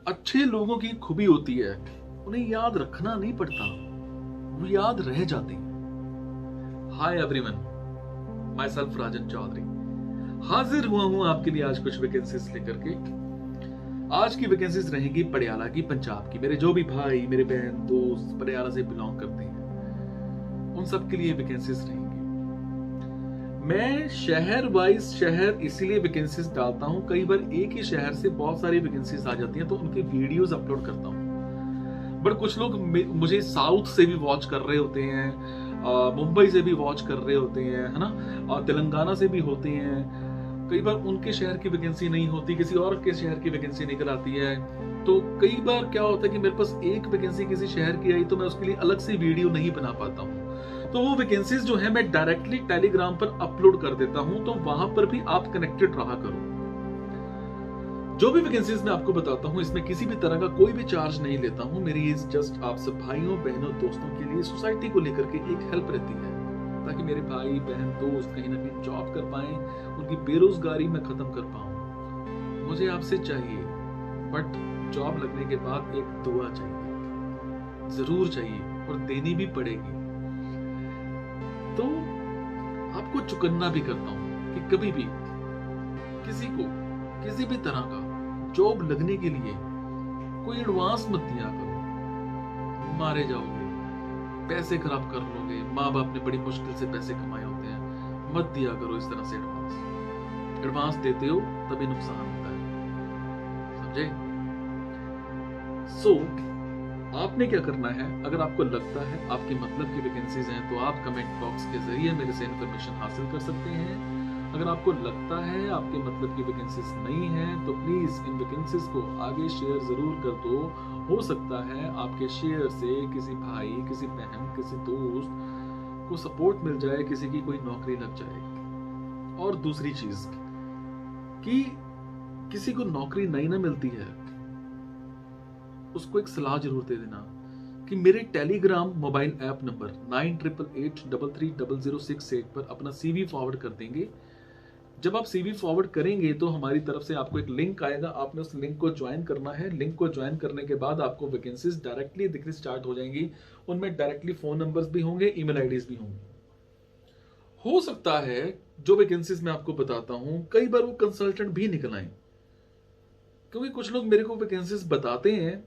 अच्छे लोगों की खूबी होती है, उन्हें याद रखना नहीं पड़ता, वो याद रह जाते हैं। हाय एवरीवन, माई सेल्फ राजन चौधरी हाजिर हुआ हूं आपके लिए आज कुछ वैकेंसीज लेकर के। आज की वैकेंसीज रहेंगी पटियाला की, पंजाब की। मेरे जो भी भाई, मेरे बहन, दोस्त पटियाला से बिलोंग करते हैं, उन सब के लिए वैकेंसीज रहेंगी। मैं शहर वाइज शहर इसीलिए वैकेंसीज डालता हूं, कई बार एक ही शहर से बहुत सारी वैकेंसीज आ जाती हैं तो उनकी वीडियोस अपलोड करता हूं। बट कुछ लोग मुझे साउथ से भी वॉच कर रहे होते हैं, मुंबई से भी वॉच कर रहे होते हैं, है ना, और तेलंगाना से भी होते हैं। कई बार उनके शहर की वैकेंसी नहीं होती, किसी और के शहर की वैकेंसी निकल आती है। तो कई बार क्या होता है कि मेरे पास एक वैकेंसी किसी शहर की आई तो मैं उसके लिए अलग से वीडियो नहीं बना पाता हूँ, तो वो वैकेंसीज जो है मैं डायरेक्टली टेलीग्राम पर अपलोड कर देता हूं, तो वहां पर भी आप कनेक्टेड रहा करो। जो भी वैकेंसीज मैं आपको बताता हूं, इसमें किसी भी तरह का कोई भी चार्ज नहीं लेता हूं। मेरी जस्ट आप सब भाइयों बहनों दोस्तों के लिए, सोसाइटी को लेकर के एक हेल्प रहती है, ताकि मेरे भाई बहन दोस्त कहीं ना कहीं जॉब कर पाए, उनकी बेरोजगारी में खत्म कर पाऊं। मुझे आपसे चाहिए, बट जॉब लगने के बाद एक दुआ चाहिए, जरूर चाहिए, और देनी भी पड़ेगी। तो आपको चुकन्ना भी करता हूं कि कभी भी किसी को किसी भी तरह का जॉब लगने के लिए कोई एडवांस मत दिया करो, मारे जाओगे, पैसे खराब कर लोगे। माँ बाप ने बड़ी मुश्किल से पैसे कमाए होते हैं, मत दिया करो इस तरह से एडवांस। एडवांस देते हो तभी नुकसान होता है, समझे? सो आपने क्या करना है, अगर आपको लगता है आपके मतलब की वैकेंसीज हैं तो आप कमेंट बॉक्स के जरिए मेरे से इंफॉर्मेशन हासिल कर सकते हैं। अगर आपको लगता है आपके मतलब की वैकेंसीज नहीं है तो प्लीज इन वैकेंसीज को आगे शेयर जरूर कर दो। हो सकता है आपके शेयर से किसी भाई, किसी बहन, किसी दोस्त को सपोर्ट मिल जाए, किसी की कोई नौकरी लग जाए। और दूसरी चीज कि किसी को नौकरी नई ना मिलती है, उसको एक सलाह जरूर दे देना कि मेरे टेलीग्राम मोबाइल ऐप नंबर 9888330068 पर अपना सीवी फॉरवर्ड कर देंगे। जब आप सीवी फॉरवर्ड करेंगे तो हमारी तरफ से आपको एक लिंक आएगा, आपने उस लिंक को ज्वाइन करना है। लिंक को ज्वाइन करने के बाद आपको वैकेंसीज डायरेक्टली दिखनी स्टार्ट हो जाएंगी। उनमें डायरेक्टली फोन नंबर्स भी होंगे, ईमेल आईडीज भी होंगे। हो सकता है जो वैकेंसीज मैं आपको बताता हूं कई बार वो कंसल्टेंट भी निकल आए, क्योंकि कुछ लोग मेरे को वैकेंसीज बताते हैं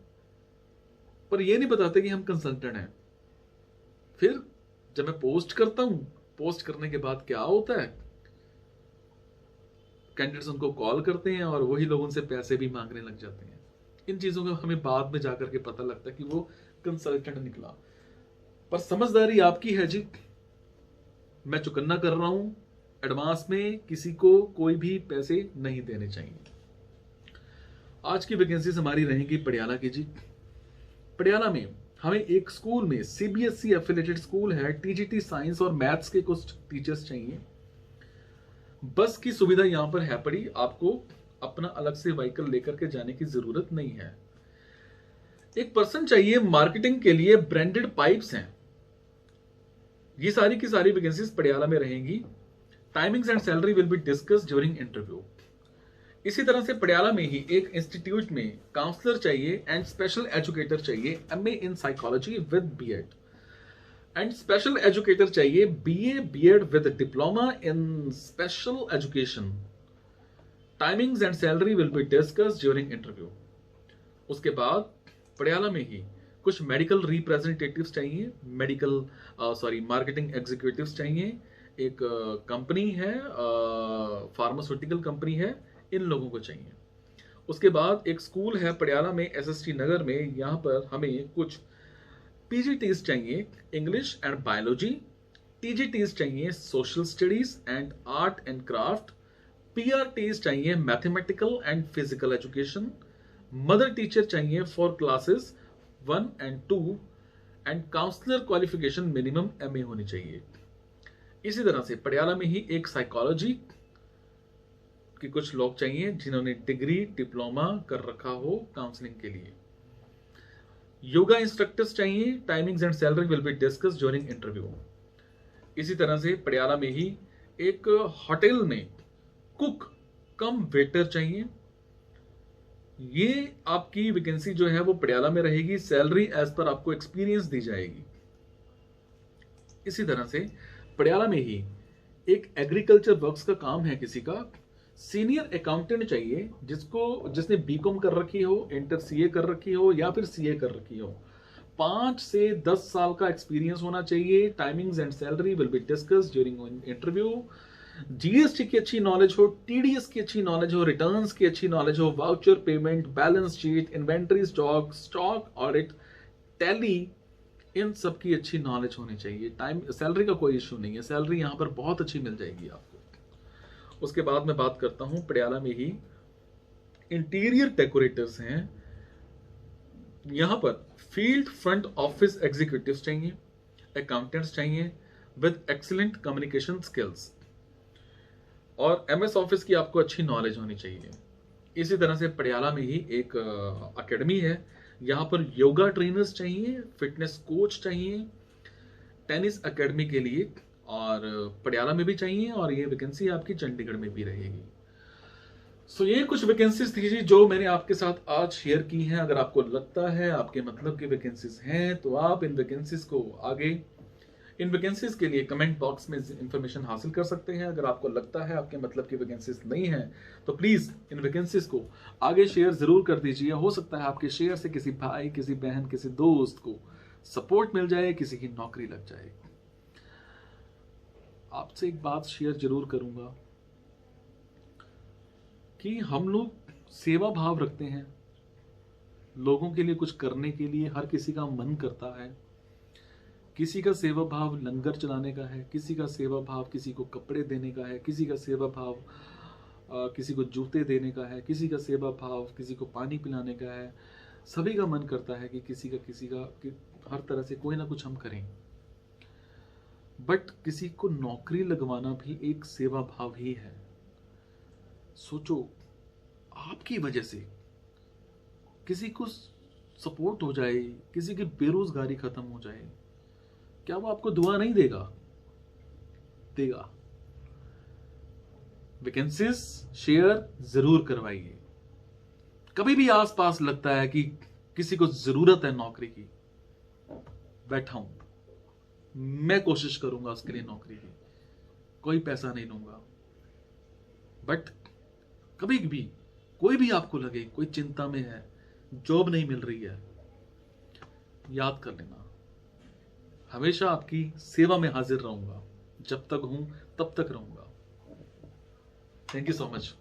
पर ये नहीं बताते कि हम कंसल्टेंट हैं। फिर जब मैं पोस्ट करता हूं, पोस्ट करने के बाद क्या होता है, कैंडिडेट्स उनको कॉल करते हैं और वही लोग उनसे पैसे भी मांगने लग जाते हैं। इन चीजों का हमें बाद में जाकर के पता लगता है कि वो कंसल्टेंट निकला। पर समझदारी आपकी है जी, मैं चुकन्ना कर रहा हूं, एडवांस में किसी को कोई भी पैसे नहीं देने चाहिए। आज की वैकेंसीज हमारी रहेंगी पटियाला की जी। पटियाला में हमें एक स्कूल में, सीबीएसई एफिलिएटेड स्कूल है, टीजीटी साइंस और मैथ्स के कुछ टीचर्स चाहिए। बस की सुविधा यहां पर है पड़ी, आपको अपना अलग से व्हीकल लेकर के जाने की जरूरत नहीं है। एक पर्सन चाहिए मार्केटिंग के लिए, ब्रांडेड पाइप्स हैं। ये सारी की सारी वैकेंसीज पटियाला में रहेंगी। Timings and salary will be discussed during interview. इसी तरह से पटियाला में ही एक इंस्टीट्यूट में काउंसलर चाहिए एंड स्पेशल एजुकेटर चाहिए, MA in psychology with BEd, and special educator चाहिए BA BEd with diploma in special education. Timings and salary will be discussed during interview. उसके बाद पटियाला में ही कुछ मेडिकल रिप्रेजेंटेटिव्स चाहिए, मार्केटिंग एग्जीक्यूटिव्स चाहिए। एक कंपनी है, फार्मास्यूटिकल कंपनी है, इन लोगों को चाहिए। उसके बाद एक स्कूल है पटियाला में, एसएसटी नगर में, यहां पर हमें कुछ पीजीटीज चाहिए, इंग्लिश एंड बायोलॉजी। टीजीटीज चाहिए, social studies and art and craft. PRTs चाहिए, mathematical and physical education. Mother teacher चाहिए for classes 1 and 2 and counsellor qualification minimum MA होनी चाहिए। इसी तरह से पटियाला में ही एक साइकोलॉजी कि कुछ लोग चाहिए जिन्होंने डिग्री डिप्लोमा कर रखा हो काउंसलिंग के लिए। योगा इंस्ट्रक्टर्स चाहिए। Timings and salary will be discussed during interview. इसी तरह से पटियाला में ही एक होटल में कुक कम वेटर चाहिए। ये आपकी वैकेंसी जो है वो पटियाला में रहेगी। सैलरी एज पर आपको एक्सपीरियंस दी जाएगी। इसी तरह से पटियाला में ही एक एग्रीकल्चर वर्क्स का काम है किसी का। सीनियर अकाउंटेंट चाहिए जिसने बीकॉम कर रखी हो, इंटर सीए कर रखी हो या फिर सीए कर रखी हो। 5 से 10 साल का एक्सपीरियंस होना चाहिए। Timings and salary will be discussed during interview. GST की अच्छी नॉलेज हो, टीडीएस की अच्छी नॉलेज हो, रिटर्न्स की अच्छी नॉलेज हो, voucher payment, balance sheet, inventory, stock audit, Tally, इन सब की अच्छी नॉलेज होनी चाहिए। सैलरी का कोई इश्यू नहीं है, सैलरी यहां पर बहुत अच्छी मिल जाएगी आपको। उसके बाद मैं बात करता हूं पटियाला में ही इंटीरियर डेकोरेटर्स हैं। यहां पर फील्ड फ्रंट ऑफिस एग्जीक्यूटिव्स चाहिए, अकाउंटेंट्स चाहिए विद एक्सीलेंट कम्युनिकेशन स्किल्स, और एमएस ऑफिस की आपको अच्छी नॉलेज होनी चाहिए। इसी तरह से पटियाला में ही एक एकेडमी है। यहाँ पर योगा ट्रेनर्स चाहिए, फिटनेस कोच चाहिए, टेनिस एकेडमी के लिए, और पटियाला में भी चाहिए, और ये वैकेंसी आपकी चंडीगढ़ में भी रहेगी। सो ये कुछ वैकेंसीज थी जी जो मैंने आपके साथ आज शेयर की हैं। अगर आपको लगता है आपके मतलब की वैकेंसीज हैं तो आप इन वैकेंसीज को आगे, इन वैकेंसीज के लिए कमेंट बॉक्स में इंफॉर्मेशन हासिल कर सकते हैं। अगर आपको लगता है आपके मतलब की वैकेंसीज नहीं है तो प्लीज इन वैकेंसीज को आगे शेयर जरूर कर दीजिए। हो सकता है आपके शेयर से किसी भाई, किसी बहन, किसी दोस्त को सपोर्ट मिल जाए, किसी की नौकरी लग जाए। आपसे एक बात शेयर जरूर करूंगा कि हम लोग सेवा भाव रखते हैं, लोगों के लिए कुछ करने के लिए हर किसी का मन करता है। किसी का सेवा भाव लंगर चलाने का है, किसी का सेवा भाव किसी को कपड़े देने का है, किसी का सेवा भाव किसी को जूते देने का है, किसी का सेवा भाव किसी को पानी पिलाने का है। सभी का मन करता है कि किसी का कि हर तरह से कोई ना कुछ हम करें। बट किसी को नौकरी लगवाना भी एक सेवा भाव ही है। सोचो, आपकी वजह से किसी को सपोर्ट हो जाए, किसी की बेरोजगारी खत्म हो जाए, क्या वो आपको दुआ नहीं देगा? देगा। वैकेंसीज शेयर जरूर करवाइए। कभी भी आसपास लगता है कि किसी को जरूरत है नौकरी की, बैठा हूं, मैं कोशिश करूंगा उसके लिए नौकरी की, कोई पैसा नहीं लूंगा। बट कभी भी कोई भी आपको लगे कोई चिंता में है, जॉब नहीं मिल रही है, याद कर लेना, हमेशा आपकी सेवा में हाजिर रहूंगा। जब तक हूं तब तक रहूंगा। Thank you so much.